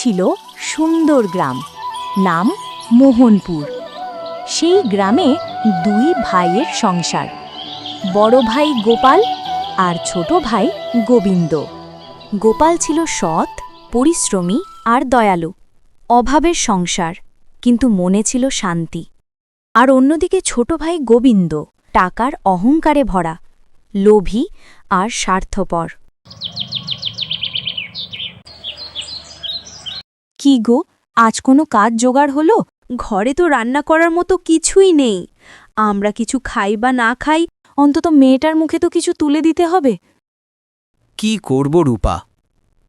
ছিল সুন্দর গ্রাম, নাম মোহনপুর। সেই গ্রামে দুই ভাইয়ের সংসার, বড় ভাই গোপাল আর ছোট ভাই গোবিন্দ। গোপাল ছিল সৎ, পরিশ্রমী আর দয়ালু। অভাবের সংসার, কিন্তু মনে ছিল শান্তি। আর অন্যদিকে ছোট ভাই গোবিন্দ টাকার অহংকারে ভরা, লোভী আর স্বার্থপর। কি গো, আজ কোনো কাজ জোগাড় হলো? ঘরে তো রান্না করার মতো কিছুই নেই। আমরা কিছু খাই বা না খাই, অন্তত মেয়েটার মুখে তো কিছু তুলে দিতে হবে। কি করব রূপা,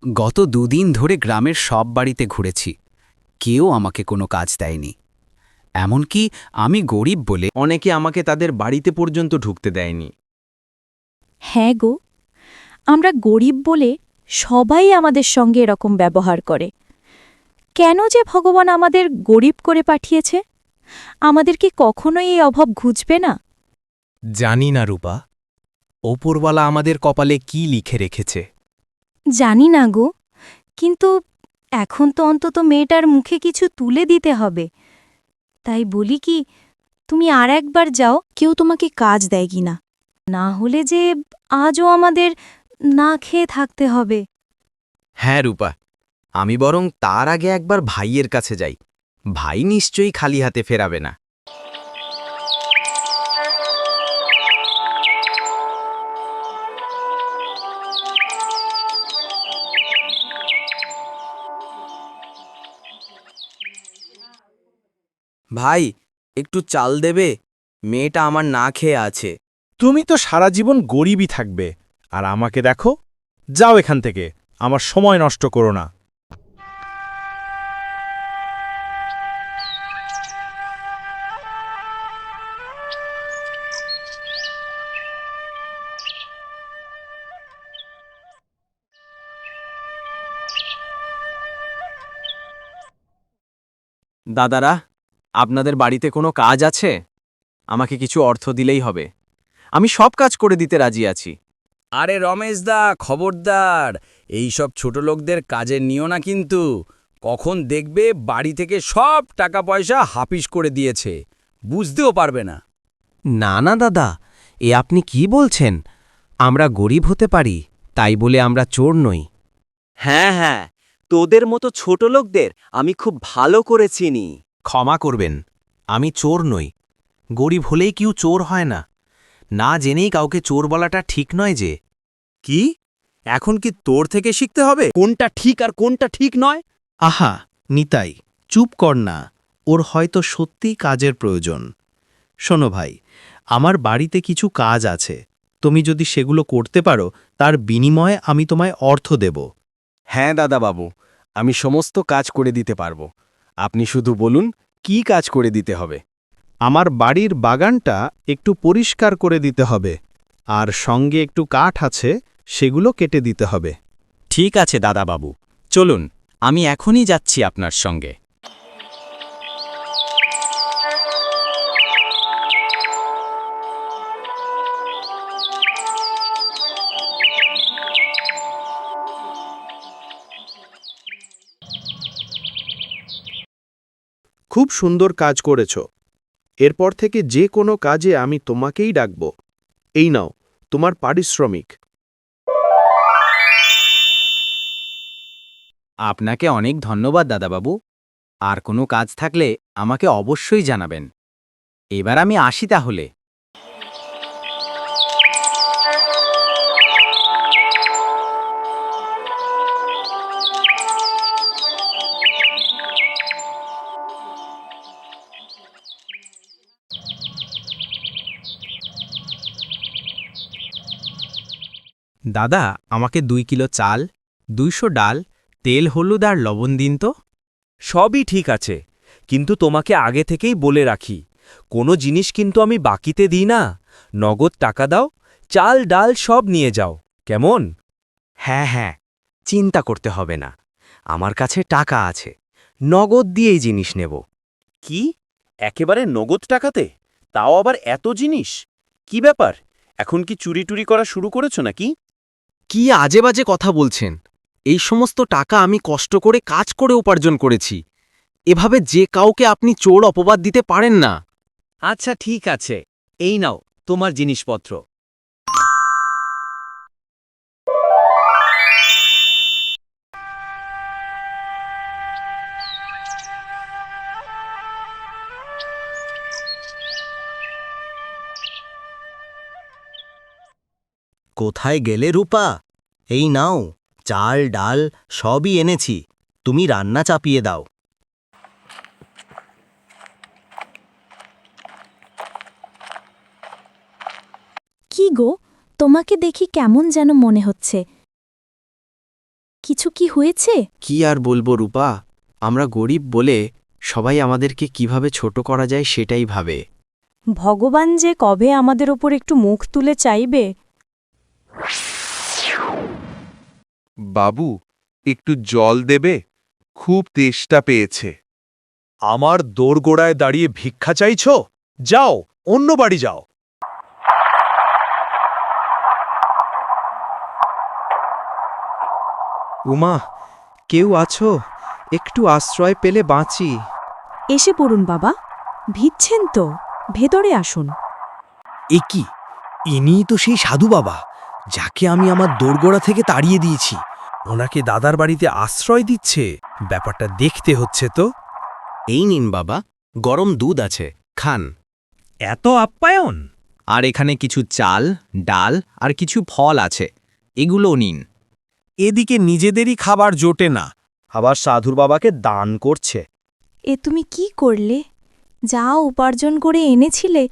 গত দুদিন ধরে গ্রামের সব বাড়িতে ঘুরেছি, কেউ আমাকে কোনো কাজ দেয়নি। এমনকি আমি গরিব বলে অনেকে আমাকে তাদের বাড়িতে পর্যন্ত ঢুকতে দেয়নি। হ্যাঁ গো, আমরা গরিব বলে সবাই আমাদের সঙ্গে এরকম ব্যবহার করে। কেন যে ভগবান আমাদের গরিব করে পাঠিয়েছে? আমাদের কি কখনোই এই অভাব ঘুচবে না? জানি না রূপা, ওপরওয়ালা আমাদের কপালে কি লিখে রেখেছে। জানি না গো, কিন্তু এখন তো অন্তত মেয়েটার মুখে কিছু তুলে দিতে হবে। তাই বলি কি, তুমি আর একবার যাও, কেউ তোমাকে কাজ দেয় কিনা। না হলে যে আজও আমাদের না খেয়ে থাকতে হবে। হ্যাঁ রূপা, আমি বরং তার আগে একবার ভাইয়ের কাছে যাই। ভাই নিশ্চয়ই খালি হাতে ফেরাবে না। ভাই, একটু চাল দেবে? মেয়েটা আমার না খেয়ে আছে। তুমি তো সারা জীবন গরিবই থাকবে, আর আমাকে দেখো। যাও এখান থেকে, আমার সময় নষ্ট করো না। দাদারা, আপনাদের বাড়িতে কোনো কাজ আছে? আমাকে কিছু অর্থ দিলেই হবে, আমি সব কাজ করে দিতে রাজি আছি। আরে রমেশ দা, খবরদার, এই সব ছোট লোকদের কাজে নিও না কিন্তু। কখন দেখবে বাড়ি থেকে সব টাকা পয়সা হাপিস করে দিয়েছে, বুঝতেও পারবে না। না না দাদা, এ আপনি কি বলছেন? আমরা গরিব হতে পারি, তাই বলে আমরা চোর নই। হ্যাঁ হ্যাঁ, তোদের মতো ছোট লোকদের আমি খুব ভালো করে চিনি। ক্ষমা করবেন, আমি চোর নই। গরিব হলেই কেউ চোর হয় না। না জেনেই কাউকে চোর বলাটা ঠিক নয় যে। কি? এখন কি তোর থেকে শিখতে হবে কোনটা ঠিক আর কোনটা ঠিক নয়? আহা নিতাই, চুপ কর না। ওর হয়তো সত্যিই কাজের প্রয়োজন। শোনো ভাই, আমার বাড়িতে কিছু কাজ আছে। তুমি যদি সেগুলো করতে পারো, তার বিনিময়ে আমি তোমায় অর্থ দেব। হ্যাঁ দাদা বাবু, আমি সমস্ত কাজ করে দিতে পারবো। আপনি শুধু বলুন কি কাজ করে দিতে হবে। আমার বাড়ির বাগানটা একটু পরিষ্কার করে দিতে হবে, আর সঙ্গে একটু কাঠ আছে, সেগুলো কেটে দিতে হবে। ঠিক আছে দাদাবাবু, চলুন, আমি এখনই যাচ্ছি আপনার সঙ্গে। খুব সুন্দর কাজ করেছ। এরপর থেকে যে কোনো কাজে আমি তোমাকেই ডাকব। এই নাও তোমার পারিশ্রমিক। আপনাকে অনেক ধন্যবাদ দাদাবাবু। আর কোনো কাজ থাকলে আমাকে অবশ্যই জানাবেন। এবার আমি আসি তাহলে। দাদা, আমাকে 2 কিলো চাল, 200 ডাল, তেল, হলুদ আর লবণ দিন তো। সবই ঠিক আছে, কিন্তু তোমাকে আগে থেকেই বলে রাখি, কোনো জিনিস কিন্তু আমি বাকিতে দিই না। নগদ টাকা দাও, চাল ডাল সব নিয়ে যাও, কেমন? হ্যাঁ হ্যাঁ, চিন্তা করতে হবে না, আমার কাছে টাকা আছে, নগদ দিয়েই জিনিস নেব। কি? একেবারে নগদ টাকাতে? তাও আবার এত জিনিস? কি ব্যাপার, এখন কি চুরি টুরি করা শুরু করেছ নাকি? কি আজে বাজে কথা বলছেন? এই সমস্ত টাকা আমি কষ্ট করে কাজ করে উপার্জন করেছি। এভাবে যে কাউকে আপনি চোর অপবাদ দিতে পারেন না। আচ্ছা ঠিক আছে, এই নাও তোমার জিনিসপত্র। কোথায় গেলে রূপা? এই নাও, চাল ডাল সবই এনেছি, তুমি রান্না চাপিয়ে দাও। কি গো, তোমাকে দেখি কেমন যেন মনে হচ্ছে। কিছু কি হয়েছে? কি আর বলবো রূপা, আমরা গরিব বলে সবাই আমাদেরকে কিভাবে ছোট করা যায় সেটাই ভাবে। ভগবান যে কবে আমাদের ওপর একটু মুখ তুলে চাইবে। বাবু, একটু জল দেবে? খুব তেষ্টা পেয়েছে। আমার দোরগোড়ায় দাঁড়িয়ে ভিক্ষা চাইছ? যাও, অন্য বাড়ি যাও। উমা, কেউ আছো? একটু আশ্রয় পেলে বাঁচি। এসে পড়ুন বাবা, ভিজছেন তো, ভেতরে আসুন। এ কি, ইনিই তো সেই সাধু বাবা যাকে আমি আমার দোরগোড়া থেকে তাড়িয়ে দিয়েছি। ওনাকে দাদার বাড়িতে আশ্রয় দিচ্ছে, ব্যাপারটা দেখতে হচ্ছে তো। এই নিন বাবা, গরম দুধ আছে, খান। এত আপ্যায়ন! আর এখানে কিছু চাল, ডাল আর কিছু ফল আছে, এগুলোও নিন। এদিকে নিজেদেরই খাবার জোটে না, আবার সাধুর বাবাকে দান করছে। এ তুমি কি করলে? যা উপার্জন করে এনেছিলে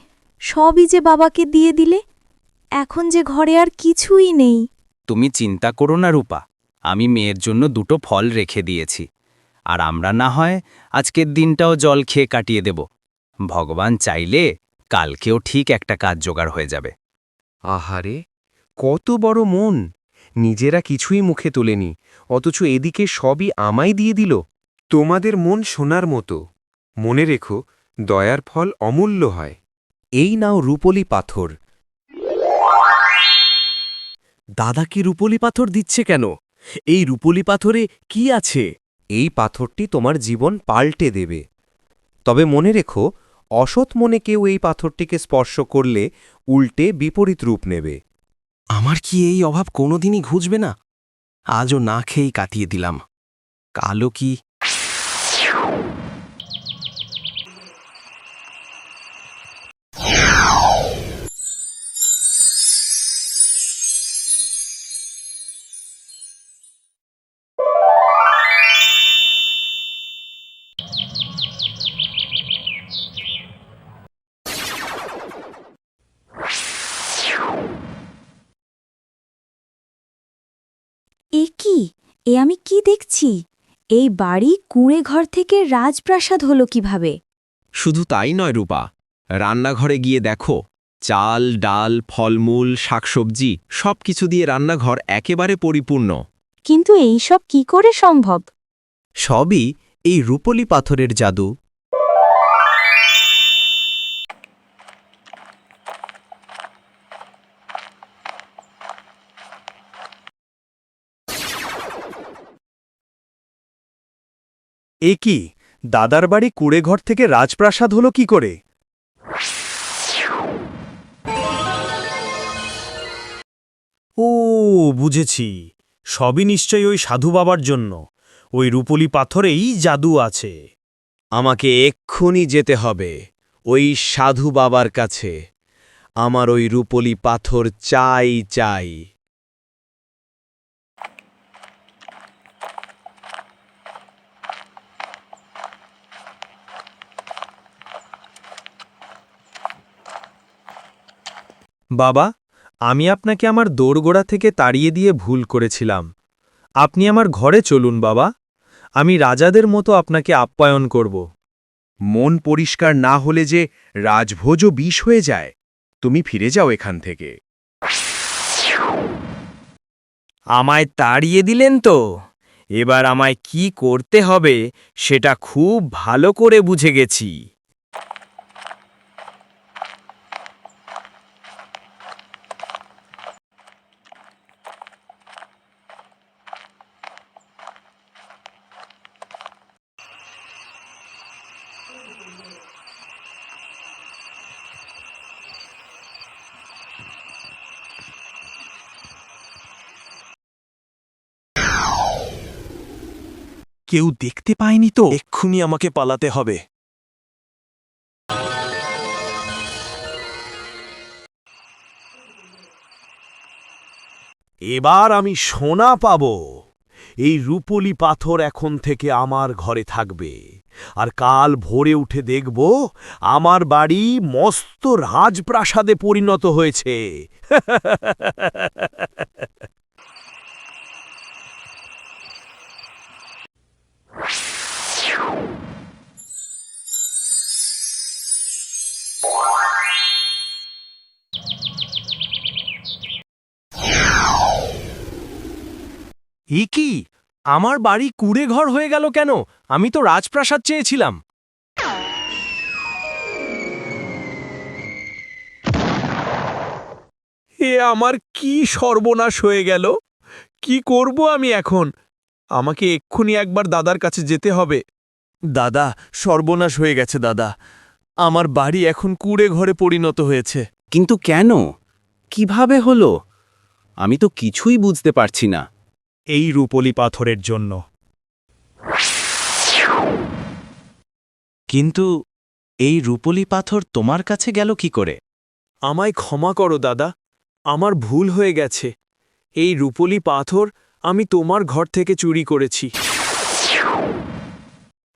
সবই যে বাবাকে দিয়ে দিলে। এখন যে ঘরে আর কিছুই নেই। তুমি চিন্তা করো না রূপা, আমি মেয়ের জন্য দুটো ফল রেখে দিয়েছি। আর আমরা না হয় আজকের দিনটাও জল খেয়ে কাটিয়ে দেব। ভগবান চাইলে কালকেও ঠিক একটা কাজ জোগাড় হয়ে যাবে। আহারে, কত বড় মন! নিজেরা কিছুই মুখে তোলেনি, অথচ এদিকে সবই আমায় দিয়ে দিল। তোমাদের মন সোনার মতো। মনে রেখো, দয়ার ফল অমূল্য হয়। এই নাও রূপলি পাথর। দাদা কি রূপলি পাথর দিচ্ছে কেন? এই রূপলি পাথরে কি আছে? এই পাথরটি তোমার জীবন পাল্টে দেবে। তবে মনে রেখো, অসৎ মনে কেউ এই পাথরটিকে স্পর্শ করলে উল্টে বিপরীত রূপ নেবে। আমার কি এই অভাব কোনোদিনই ঘুচবে না? আজও না খেয়েই কাটিয়ে দিলাম। কালো কি এ কি? এ আমি কি দেখছি? এই বাড়ি কুঁড়ে ঘর থেকে রাজপ্রাসাদ হলো কিভাবে? শুধু তাই নয় রূপা, রান্নাঘরে গিয়ে দেখো, চাল ডাল ফলমূল শাকসবজি সবকিছু দিয়ে রান্নাঘর একেবারে পরিপূর্ণ। কিন্তু এই সব কি করে সম্ভব? সবই এই রূপলি পাথরের জাদু। এ কি, দাদার বাড়ি কুড়েঘর থেকে রাজপ্রাসাদ হলো কি করে? ও, বুঝেছি, সবই নিশ্চয়ই ওই সাধু বাবার জন্য। ওই রূপলি পাথরেই জাদু আছে। আমাকে এক্ষুনি যেতে হবে ওই সাধু বাবার কাছে। আমার ওই রূপলি পাথর চাই চাই। বাবা, আমি আপনাকে আমার দোরগোড়া থেকে তাড়িয়ে দিয়ে ভুল করেছিলাম। আপনি আমার ঘরে চলুন বাবা, আমি রাজাদের মতো আপনাকে আপ্যায়ন করব। মন পরিষ্কার না হলে যে রাজভোজও বিষ হয়ে যায়। তুমি ফিরে যাও এখান থেকে। আমায় তাড়িয়ে দিলেন তো, এবার আমায় কি করতে হবে সেটা খুব ভালো করে বুঝে গেছি। কেউ দেখতে পায়নি তো? এক্ষুনি আমাকে পালাতে হবে। এবার আমি সোনা পাব। এই রূপলি পাথর এখন থেকে আমার ঘরে থাকবে, আর কাল ভোরে উঠে দেখব আমার বাড়ি মস্ত রাজপ্রাসাদে পরিণত হয়েছে। এ কি? আমার বাড়ি কুড়ে ঘর হয়ে গেল কেন? আমি তো রাজপ্রাসাদ চেয়েছিলাম। এ আমার কি সর্বনাশ হয়ে গেল! কি করব আমি এখন? আমাকে এক্ষুনি একবার দাদার কাছে যেতে হবে। দাদা, সর্বনাশ হয়ে গেছে দাদা। আমার বাড়ি এখন কুড়ে ঘরে পরিণত হয়েছে। কিন্তু কেন? কিভাবে হলো? আমি তো কিছুই বুঝতে পারছি না। এই রূপলি পাথরের জন্য। কিন্তু এই রূপলি পাথর তোমার কাছে গেল কি করে? আমায় ক্ষমা করো দাদা, আমার ভুল হয়ে গেছে। এই রূপলি পাথর আমি তোমার ঘর থেকে চুরি করেছি।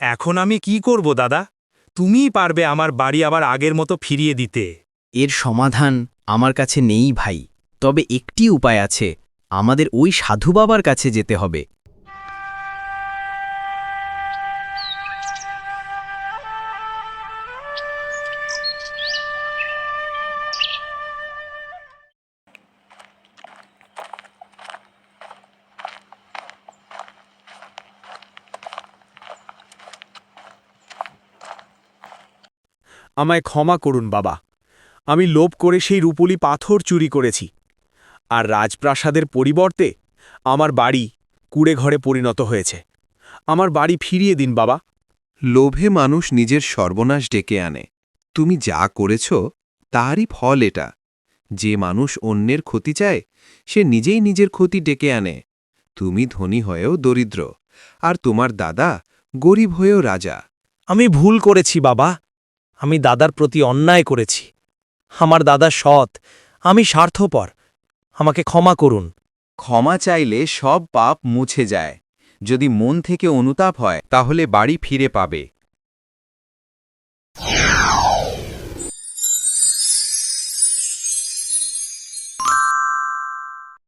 এখন আমি কি করব দাদা? তুমিই পারবে আমার বাড়ি আবার আগের মতো ফিরিয়ে দিতে। এর সমাধান আমার কাছে নেই ভাই, তবে একটি উপায় আছে। আমাদের ওই সাধু বাবার কাছে যেতে হবে। আমায় ক্ষমা করুন বাবা, আমি লোভ করে সেই রূপলি পাথর চুরি করেছি, আর রাজপ্রাসাদের পরিবর্তে আমার বাড়ি কুড়ে ঘরে পরিণত হয়েছে। আমার বাড়ি ফিরিয়ে দিন বাবা। লোভে মানুষ নিজের সর্বনাশ ডেকে আনে। তুমি যা করেছ তারই ফল এটা। যে মানুষ অন্যের ক্ষতি চায় সে নিজেই নিজের ক্ষতি ডেকে আনে। তুমি ধনী হয়েও দরিদ্র, আর তোমার দাদা গরিব হয়েও রাজা। আমি ভুল করেছি বাবা। আমি দাদার প্রতি অন্যায় করেছি। আমার দাদা সৎ, আমি স্বার্থপর। আমাকে ক্ষমা করুন। ক্ষমা চাইলে সব পাপ মুছে যায়। যদি মন থেকে অনুতাপ হয় তাহলে বাড়ি ফিরে পাবে।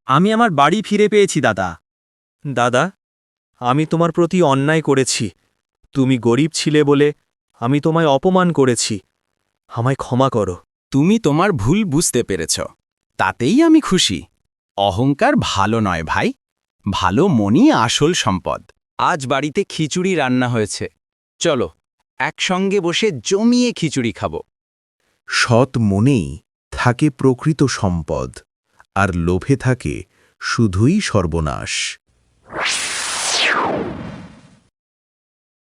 আমি আমার বাড়ি ফিরে পেয়েছি দাদা। দাদা, আমি তোমার প্রতি অন্যায় করেছি। তুমি গরিব ছিলে বলে আমি তোমায় অপমান করেছি। আমায় ক্ষমা করো। তুমি তোমার ভুল বুঝতে পেরেছ, তাতেই আমি খুশি। অহংকার ভালো নয় ভাই, ভালো মনই আসল সম্পদ। আজ বাড়িতে খিচুড়ি রান্না হয়েছে, চলো একসঙ্গে বসে জমিয়ে খিচুড়ি খাবো। সৎ মনেই থাকে প্রকৃত সম্পদ, আর লোভে থাকে শুধুই সর্বনাশ।